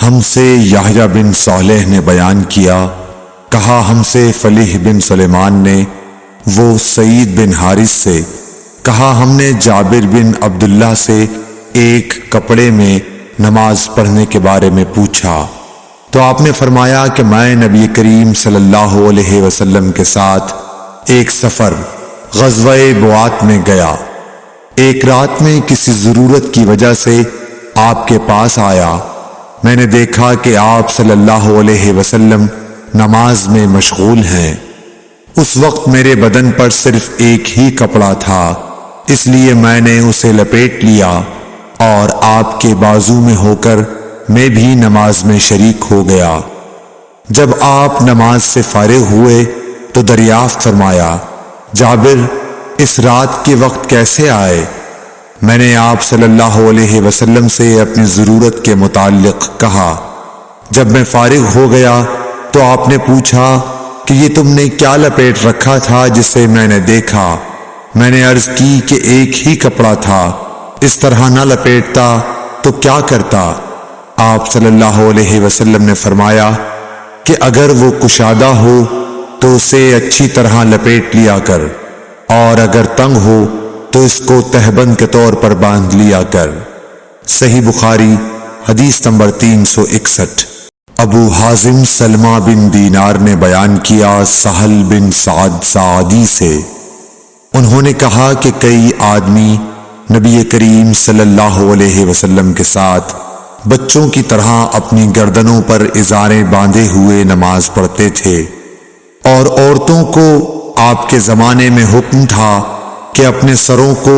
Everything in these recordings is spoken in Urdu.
ہم سے یحییٰ بن صالح نے بیان کیا، کہا ہم سے فلیح بن سلیمان نے وہ سعید بن حارث سے، کہا ہم نے جابر بن عبداللہ سے ایک کپڑے میں نماز پڑھنے کے بارے میں پوچھا تو آپ نے فرمایا کہ میں نبی کریم صلی اللہ علیہ وسلم کے ساتھ ایک سفر غزوہ بوات میں گیا، ایک رات میں کسی ضرورت کی وجہ سے آپ کے پاس آیا، میں نے دیکھا کہ آپ صلی اللہ علیہ وسلم نماز میں مشغول ہیں۔ اس وقت میرے بدن پر صرف ایک ہی کپڑا تھا، اس لیے میں نے اسے لپیٹ لیا اور آپ کے بازو میں ہو کر میں بھی نماز میں شریک ہو گیا۔ جب آپ نماز سے فارغ ہوئے تو دریافت فرمایا، جابر اس رات کے وقت کیسے آئے؟ میں نے آپ صلی اللہ علیہ وسلم سے اپنی ضرورت کے متعلق کہا۔ جب میں فارغ ہو گیا تو آپ نے پوچھا کہ یہ تم نے کیا لپیٹ رکھا تھا جسے میں نے دیکھا؟ میں نے عرض کی کہ ایک ہی کپڑا تھا، اس طرح نہ لپیٹتا تو کیا کرتا؟ آپ صلی اللہ علیہ وسلم نے فرمایا کہ اگر وہ کشادہ ہو تو اسے اچھی طرح لپیٹ لیا کر، اور اگر تنگ ہو تو اس کو تہبند کے طور پر باندھ لیا کر۔ صحیح بخاری حدیث نمبر 361۔ ابو حازم سلمہ بن دینار نے بیان کیا سہل بن سعد سعدی سے، انہوں نے کہا کہ کئی آدمی نبی کریم صلی اللہ علیہ وسلم کے ساتھ بچوں کی طرح اپنی گردنوں پر ازاریں باندھے ہوئے نماز پڑھتے تھے، اور عورتوں کو آپ کے زمانے میں حکم تھا کہ اپنے سروں کو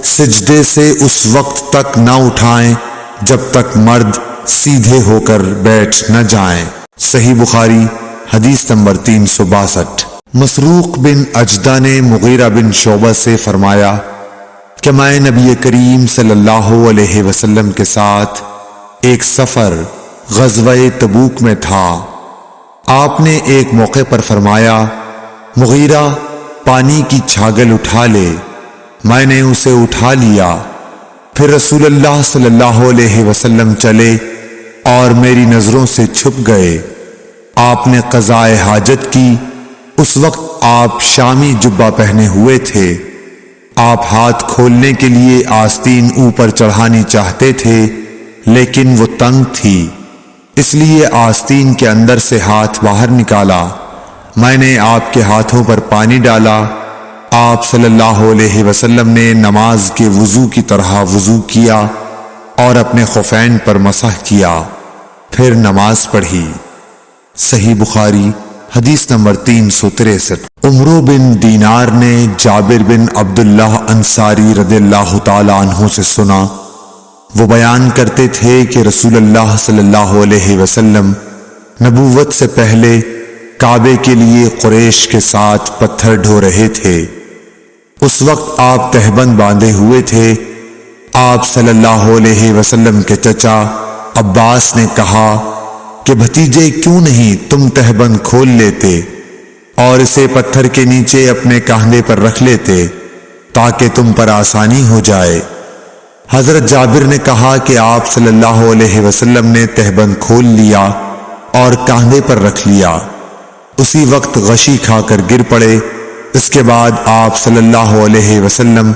سجدے سے اس وقت تک نہ اٹھائیں جب تک مرد سیدھے ہو کر بیٹھ نہ جائیں۔ صحیح بخاری حدیث نمبر 362۔ مسروق بن اجدہ نے مغیرہ بن شعبہ سے فرمایا کہ میں نبی کریم صلی اللہ علیہ وسلم کے ساتھ ایک سفر غزوہ تبوک میں تھا، آپ نے ایک موقع پر فرمایا، مغیرہ پانی کی چھاگل اٹھا لے، میں نے اسے اٹھا لیا، پھر رسول اللہ صلی اللہ علیہ وسلم چلے اور میری نظروں سے چھپ گئے، آپ نے قضاء حاجت کی، اس وقت آپ شامی جبہ پہنے ہوئے تھے، آپ ہاتھ کھولنے کے لیے آستین اوپر چڑھانی چاہتے تھے لیکن وہ تنگ تھی، اس لیے آستین کے اندر سے ہاتھ باہر نکالا، میں نے آپ کے ہاتھوں پر پانی ڈالا، آپ صلی اللہ علیہ وسلم نے نماز کے وضو کی طرح وضو کیا اور اپنے خفین پر مسح کیا، پھر نماز پڑھی۔ صحیح بخاری حدیث نمبر 363۔ عمرو بن دینار نے جابر بن عبداللہ انصاری رضی اللہ تعالی عنہ سے سنا، وہ بیان کرتے تھے کہ رسول اللہ صلی اللہ علیہ وسلم نبوت سے پہلے کعبے کے لیے قریش کے ساتھ پتھر ڈھو رہے تھے، اس وقت آپ تہبند باندھے ہوئے تھے، آپ صلی اللہ علیہ وسلم کے چچا عباس نے کہا کہ بھتیجے کیوں نہیں تم تہبند کھول لیتے اور اسے پتھر کے نیچے اپنے کاندھے پر رکھ لیتے تاکہ تم پر آسانی ہو جائے۔ حضرت جابر نے کہا کہ آپ صلی اللہ علیہ وسلم نے تہبند کھول لیا اور کاندھے پر رکھ لیا، اسی وقت غشی کھا کر گر پڑے، اس کے بعد آپ صلی اللہ علیہ وسلم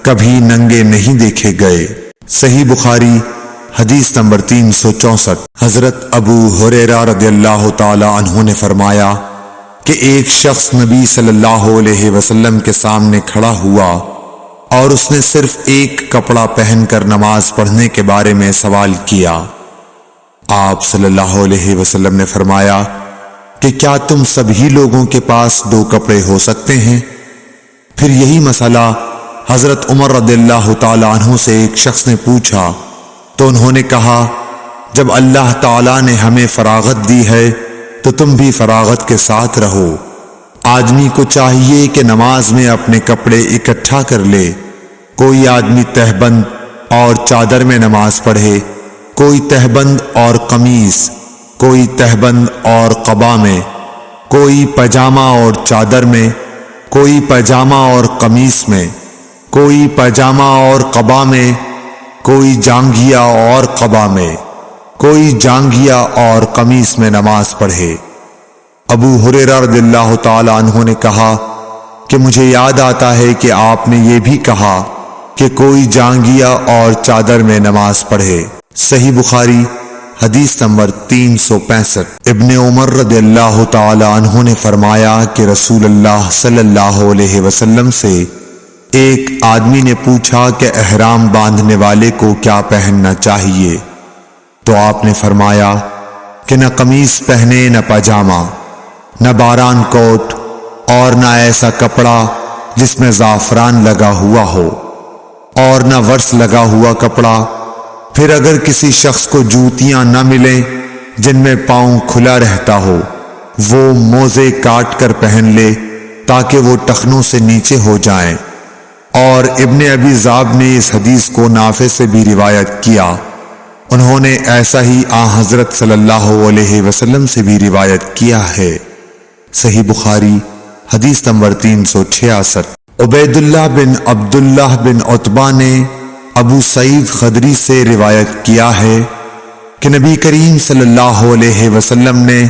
کبھی ننگے نہیں دیکھے گئے۔ صحیح بخاری حدیث نمبر 364۔ حضرت ابو ہریرہ رضی اللہ تعالی عنہ نے فرمایا کہ ایک شخص نبی صلی اللہ علیہ وسلم کے سامنے کھڑا ہوا اور اس نے صرف ایک کپڑا پہن کر نماز پڑھنے کے بارے میں سوال کیا، آپ صلی اللہ علیہ وسلم نے فرمایا کہ کیا تم سبھی لوگوں کے پاس 2 کپڑے ہو سکتے ہیں؟ پھر یہی مسئلہ حضرت عمر رضی اللہ تعالی عنہ سے ایک شخص نے پوچھا تو انہوں نے کہا، جب اللہ تعالیٰ نے ہمیں فراغت دی ہے تو تم بھی فراغت کے ساتھ رہو۔ آدمی کو چاہیے کہ نماز میں اپنے کپڑے اکٹھا کر لے، کوئی آدمی تہبند اور چادر میں نماز پڑھے، کوئی تہبند اور قمیص، کوئی تہبند اور قبا میں، کوئی پاجامہ اور چادر میں، کوئی پاجامہ اور قمیص میں، کوئی پاجامہ اور قبا میں، کوئی جانگھیا اور قبا میں، کوئی جانگیا اور قمیص میں نماز پڑھے۔ ابو ہریرہ رضی اللہ تعالی عنہ نے کہا کہ مجھے یاد آتا ہے کہ آپ نے یہ بھی کہا کہ کوئی جانگیا اور چادر میں نماز پڑھے۔ صحیح بخاری حدیث نمبر 365۔ ابن عمر رضی اللہ تعالی عنہ نے فرمایا کہ رسول اللہ صلی اللہ علیہ وسلم سے ایک آدمی نے پوچھا کہ احرام باندھنے والے کو کیا پہننا چاہیے؟ تو آپ نے فرمایا کہ نہ قمیص پہنے نہ پاجامہ، نہ باران کوٹ، اور نہ ایسا کپڑا جس میں زعفران لگا ہوا ہو، اور نہ ورس لگا ہوا کپڑا۔ پھر اگر کسی شخص کو جوتیاں نہ ملیں جن میں پاؤں کھلا رہتا ہو، وہ موزے کاٹ کر پہن لے تاکہ وہ ٹخنوں سے نیچے ہو جائیں۔ اور ابن ابی ذئب نے اس حدیث کو نافع سے بھی روایت کیا، انہوں نے ایسا ہی حضرت صلی اللہ علیہ وسلم سے بھی روایت کیا ہے۔ صحیح بخاری حدیث نمبر 366۔ عبید اللہ بن عبداللہ بن عتبہ نے ابو سعید خدری سے روایت کیا ہے کہ نبی کریم صلی اللہ علیہ وسلم نے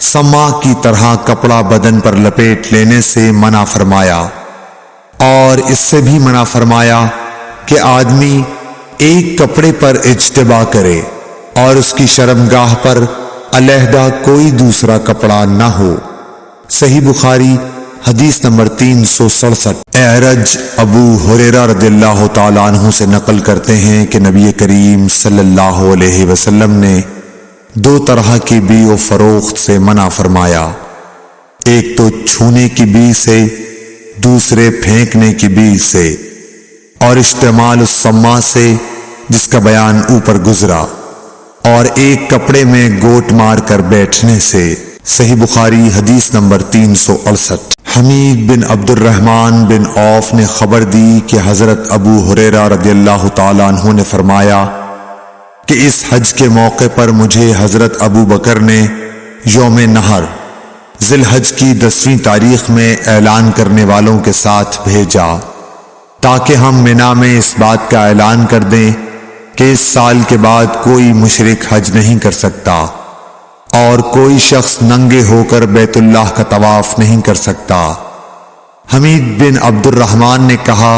سما کی طرح کپڑا بدن پر لپیٹ لینے سے منع فرمایا، اور اس سے بھی منع فرمایا کہ آدمی ایک کپڑے پر اجتباء کرے اور اس کی شرمگاہ پر علیحدہ کوئی دوسرا کپڑا نہ ہو۔ صحیح بخاری حدیث نمبر 367۔ اعرج ابو ہریرہ رضی اللہ تعالیٰ عنہ سے نقل کرتے ہیں کہ نبی کریم صلی اللہ علیہ وسلم نے 2 طرح کی بیع و فروخت سے منع فرمایا، ایک تو چھونے کی بیع سے، دوسرے پھینکنے کی بیع سے، اور استعمال السما سے جس کا بیان اوپر گزرا، اور ایک کپڑے میں گوٹ مار کر بیٹھنے سے۔ صحیح بخاری حدیث نمبر 368۔ حمید بن عبد الرحمن بن عوف نے خبر دی کہ حضرت ابو ہریرہ رضی اللہ تعالیٰ عنہ نے فرمایا کہ اس حج کے موقع پر مجھے حضرت ابو بکر نے یوم نحر ذی الحج کی 10ویں تاریخ میں اعلان کرنے والوں کے ساتھ بھیجا تاکہ ہم منا میں اس بات کا اعلان کر دیں کہ اس سال کے بعد کوئی مشرک حج نہیں کر سکتا اور کوئی شخص ننگے ہو کر بیت اللہ کا طواف نہیں کر سکتا۔ حمید بن عبد الرحمن نے کہا،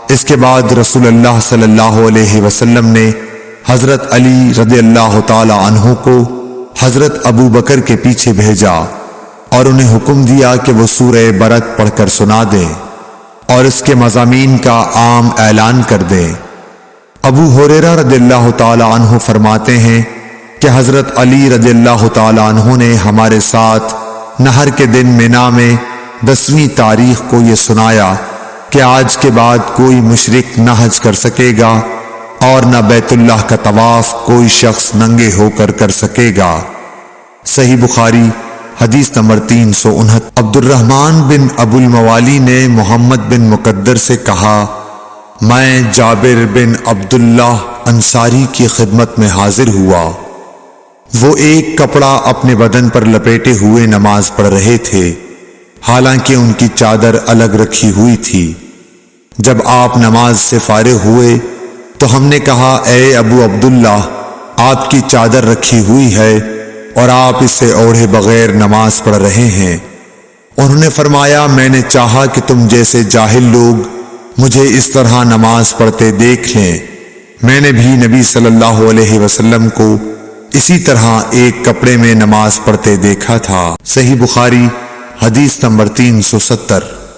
اس کے بعد رسول اللہ صلی اللہ علیہ وسلم نے حضرت علی رضی اللہ تعالی عنہ کو حضرت ابو بکر کے پیچھے بھیجا اور انہیں حکم دیا کہ وہ سورہ برت پڑھ کر سنا دیں اور اس کے مضامین کا عام اعلان کر دیں۔ ابو ہریرہ رضی اللہ تعالی عنہ فرماتے ہیں کہ حضرت علی رضی اللہ تعالی عنہ نے ہمارے ساتھ نہر کے دن منا میں 10ویں تاریخ کو یہ سنایا کہ آج کے بعد کوئی مشرک نہ حج کر سکے گا اور نہ بیت اللہ کا طواف کوئی شخص ننگے ہو کر کر سکے گا۔ صحیح بخاری حدیث نمبر 359۔ عبد الرحمن بن ابو الموالی نے محمد بن مقدر سے کہا، میں جابر بن عبداللہ انصاری کی خدمت میں حاضر ہوا، وہ ایک کپڑا اپنے بدن پر لپیٹے ہوئے نماز پڑھ رہے تھے، حالانکہ ان کی چادر الگ رکھی ہوئی تھی۔ جب آپ نماز سے فارغ ہوئے تو ہم نے کہا، اے ابو عبداللہ، آپ کی چادر رکھی ہوئی ہے اور آپ اسے اوڑھے بغیر نماز پڑھ رہے ہیں۔ انہوں نے فرمایا، میں نے چاہا کہ تم جیسے جاہل لوگ مجھے اس طرح نماز پڑھتے دیکھ لیں، میں نے بھی نبی صلی اللہ علیہ وسلم کو اسی طرح ایک کپڑے میں نماز پڑھتے دیکھا تھا۔ صحیح بخاری حدیث نمبر 370۔